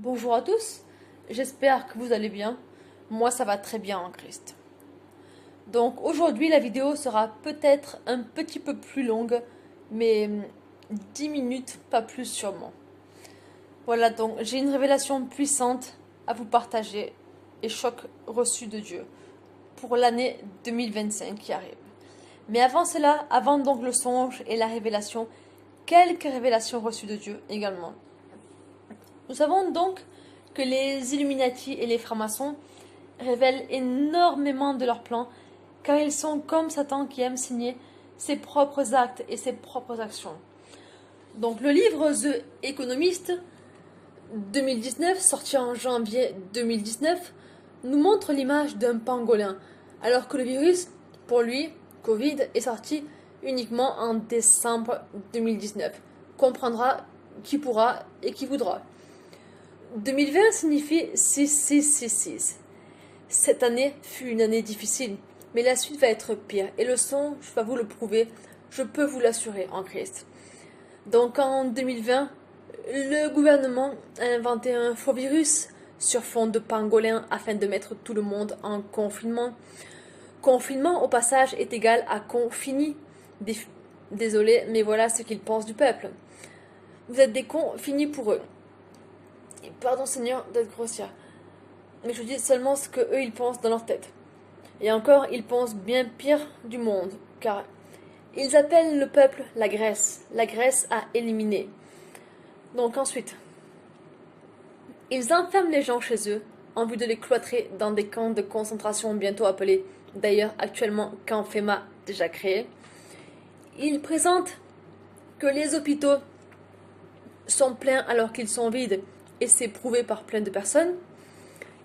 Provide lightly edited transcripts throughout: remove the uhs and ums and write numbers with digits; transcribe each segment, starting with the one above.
Bonjour à tous, j'espère que vous allez bien. Moi ça va très bien en Christ. Donc aujourd'hui la vidéo sera peut-être un petit peu plus longue, mais 10 minutes, pas plus sûrement. Voilà, donc j'ai une révélation puissante à vous partager et choc reçu de Dieu pour l'année 2025 qui arrive. Mais avant cela, avant donc le songe et la révélation, quelques révélations reçues de Dieu également. Nous savons donc que les Illuminati et les francs-maçons révèlent énormément de leurs plans, car ils sont comme Satan qui aime signer ses propres actes et ses propres actions. Donc le livre The Economist 2019, sorti en janvier 2019, nous montre l'image d'un pangolin, alors que le virus, pour lui, Covid, est sorti uniquement en décembre 2019. Comprendra qui pourra et qui voudra. 2020 signifie 6666. Cette année fut une année difficile, mais la suite va être pire. Et le son, je vais vous le prouver, je peux vous l'assurer en Christ. Donc en 2020, le gouvernement a inventé un faux virus sur fond de pangolin afin de mettre tout le monde en confinement. Confinement, au passage, est égal à confini. Désolé, mais voilà ce qu'ils pensent du peuple. Vous êtes des cons finis pour eux. Pardon Seigneur d'être grossière, mais je dis seulement ce que eux ils pensent dans leur tête. Et encore, ils pensent bien pire du monde, car ils appellent le peuple la Grèce à éliminer. Donc ensuite, ils enferment les gens chez eux en vue de les cloîtrer dans des camps de concentration bientôt appelés, d'ailleurs actuellement camp FEMA déjà créé. Ils présentent que les hôpitaux sont pleins alors qu'ils sont vides, et c'est prouvé par plein de personnes.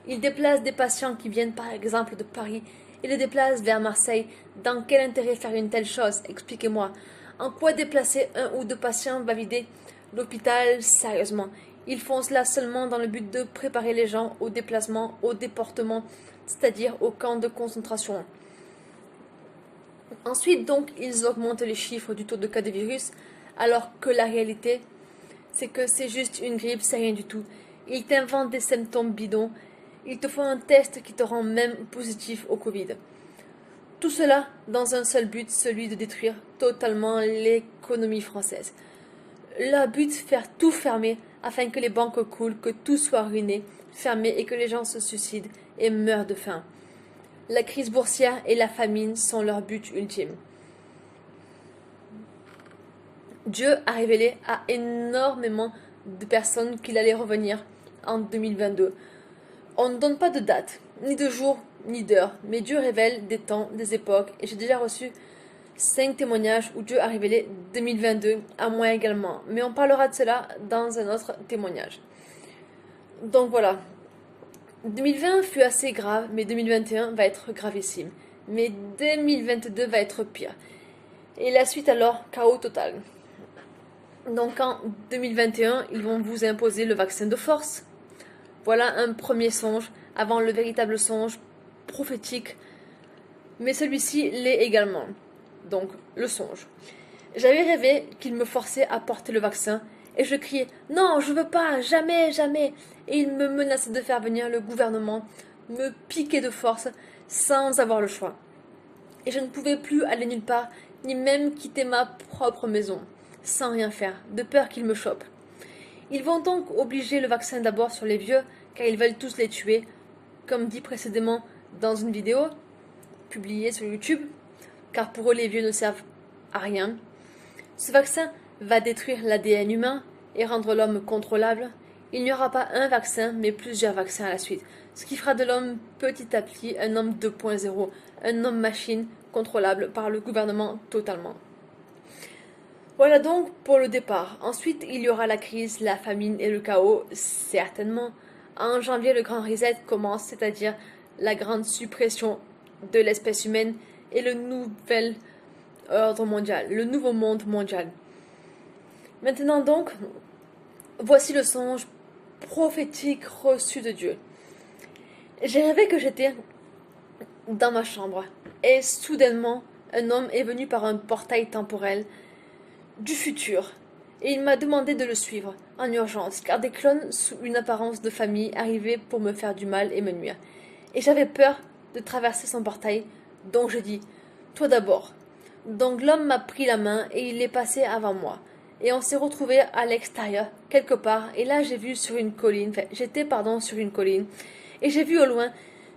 Ils déplacent des patients qui viennent par exemple de Paris et les déplacent vers Marseille. Dans quel intérêt faire une telle chose? Expliquez-moi. En quoi déplacer un ou deux patients va vider l'hôpital? Sérieusement, ils font cela seulement dans le but de préparer les gens au déplacement, au déportement, c'est-à-dire au camp de concentration. Ensuite donc, ils augmentent les chiffres du taux de cas de virus, alors que la réalité, c'est que c'est juste une grippe, c'est rien du tout. Ils t'inventent des symptômes bidons. Ils te font un test qui te rend même positif au Covid. Tout cela dans un seul but, celui de détruire totalement l'économie française. Leur but, faire tout fermer afin que les banques coulent, que tout soit ruiné, fermé et que les gens se suicident et meurent de faim. La crise boursière et la famine sont leur but ultime. Dieu a révélé à énormément de personnes qu'il allait revenir en 2022. On ne donne pas de date, ni de jour, ni d'heure, mais Dieu révèle des temps, des époques, et j'ai déjà reçu 5 témoignages où Dieu a révélé 2022 à moi également. Mais on parlera de cela dans un autre témoignage. Donc voilà, 2020 fut assez grave, mais 2021 va être gravissime. Mais 2022 va être pire. Et la suite alors, chaos total. Donc en 2021, ils vont vous imposer le vaccin de force. Voilà un premier songe, avant le véritable songe prophétique. Mais celui-ci l'est également. Donc, le songe. J'avais rêvé qu'il me forçait à porter le vaccin, et je criais « Non, je veux pas, jamais, jamais !» Et il me menaçait de faire venir le gouvernement, me piquer de force, sans avoir le choix. Et je ne pouvais plus aller nulle part, ni même quitter ma propre maison, sans rien faire, de peur qu'il me chope. Ils vont donc obliger le vaccin d'abord sur les vieux, car ils veulent tous les tuer, comme dit précédemment dans une vidéo publiée sur YouTube, car pour eux les vieux ne servent à rien. Ce vaccin va détruire l'ADN humain et rendre l'homme contrôlable. Il n'y aura pas un vaccin, mais plusieurs vaccins à la suite, ce qui fera de l'homme petit à petit un homme 2.0, un homme machine contrôlable par le gouvernement totalement. Voilà donc pour le départ. Ensuite, il y aura la crise, la famine et le chaos, certainement. En janvier, le grand reset commence, c'est-à-dire la grande suppression de l'espèce humaine et le nouvel ordre mondial, le nouveau monde mondial. Maintenant donc, voici le songe prophétique reçu de Dieu. J'ai rêvé que j'étais dans ma chambre et soudainement, un homme est venu par un portail temporel du futur, et il m'a demandé de le suivre. en urgence, car des clones sous une apparence de famille arrivaient pour me faire du mal et me nuire. Et j'avais peur de traverser son portail, donc je dis, toi d'abord. Donc l'homme m'a pris la main et il est passé avant moi. Et on s'est retrouvés à l'extérieur, quelque part, et là j'ai vu sur une colline, j'étais sur une colline, et j'ai vu au loin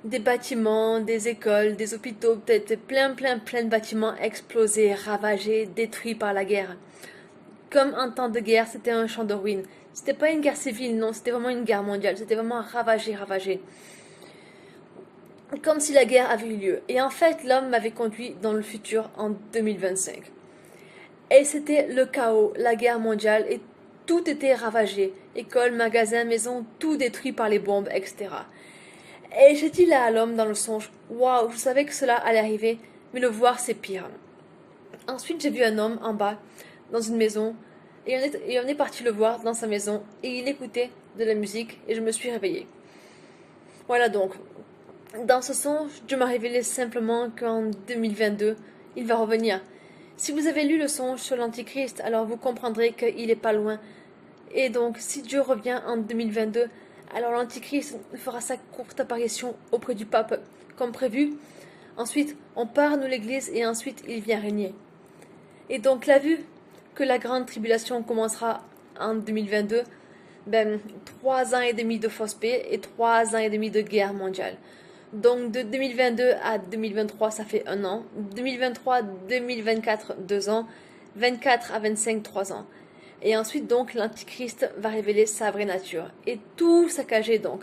des bâtiments, des écoles, des hôpitaux, peut-être plein de bâtiments explosés, ravagés, détruits par la guerre. Comme un temps de guerre, c'était un champ de ruines. C'était pas une guerre civile, non, c'était vraiment une guerre mondiale, c'était vraiment ravagé. Comme si la guerre avait eu lieu. Et en fait, l'homme m'avait conduit dans le futur en 2025. Et c'était le chaos, la guerre mondiale, et tout était ravagé. Écoles, magasins, maisons, tout détruit par les bombes, etc. Et j'ai dit là à l'homme dans le songe, waouh, je savais que cela allait arriver, mais le voir c'est pire. Ensuite, j'ai vu un homme en bas, dans une maison, et on est parti le voir dans sa maison, et il écoutait de la musique, et je me suis réveillée. Voilà donc, dans ce songe, Dieu m'a révélé simplement qu'en 2022, il va revenir. Si vous avez lu le songe sur l'Antichrist, alors vous comprendrez qu'il n'est pas loin. Et donc, si Dieu revient en 2022, alors l'Antichrist fera sa courte apparition auprès du pape, comme prévu. Ensuite, on part, nous l'Église, et ensuite il vient régner. Et donc, la vue que la grande tribulation commencera en 2022, 3 ans et demi de fausse paix et 3 ans et demi de guerre mondiale. Donc de 2022 à 2023, ça fait 1 an. 2023-2024, 2 ans. 24 à 25, 3 ans. Et ensuite, donc, l'Antichrist va révéler sa vraie nature. Et tout saccager, donc.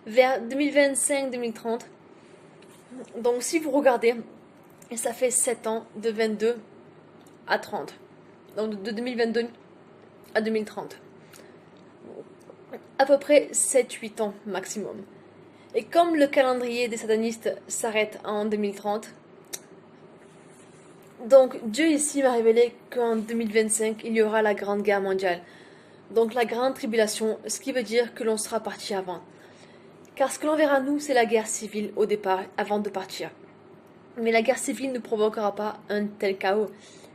Vers 2025-2030. Donc, si vous regardez, ça fait 7 ans, de 22 à 30. Donc, de 2022 à 2030. À peu près 7-8 ans maximum. Et comme le calendrier des satanistes s'arrête en 2030, donc Dieu ici m'a révélé qu'en 2025, il y aura la grande guerre mondiale. Donc la grande tribulation, ce qui veut dire que l'on sera parti avant. Car ce que l'on verra nous, c'est la guerre civile au départ, avant de partir. Mais la guerre civile ne provoquera pas un tel chaos.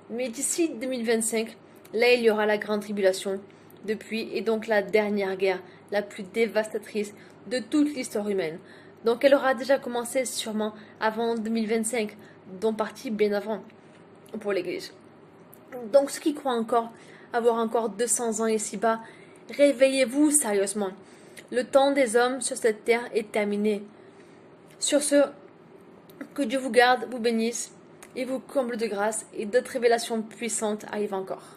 Mais d'ici 2025, là il y aura la grande tribulation, depuis, et donc la dernière guerre, la plus dévastatrice de toute l'histoire humaine. Donc elle aura déjà commencé sûrement avant 2025, dont partie bien avant pour l'Église. Donc ceux qui croient encore avoir encore 200 ans ici-bas, réveillez-vous sérieusement. Le temps des hommes sur cette terre est terminé. Sur ce, que Dieu vous garde, vous bénisse et vous comble de grâce, et d'autres révélations puissantes arrivent encore.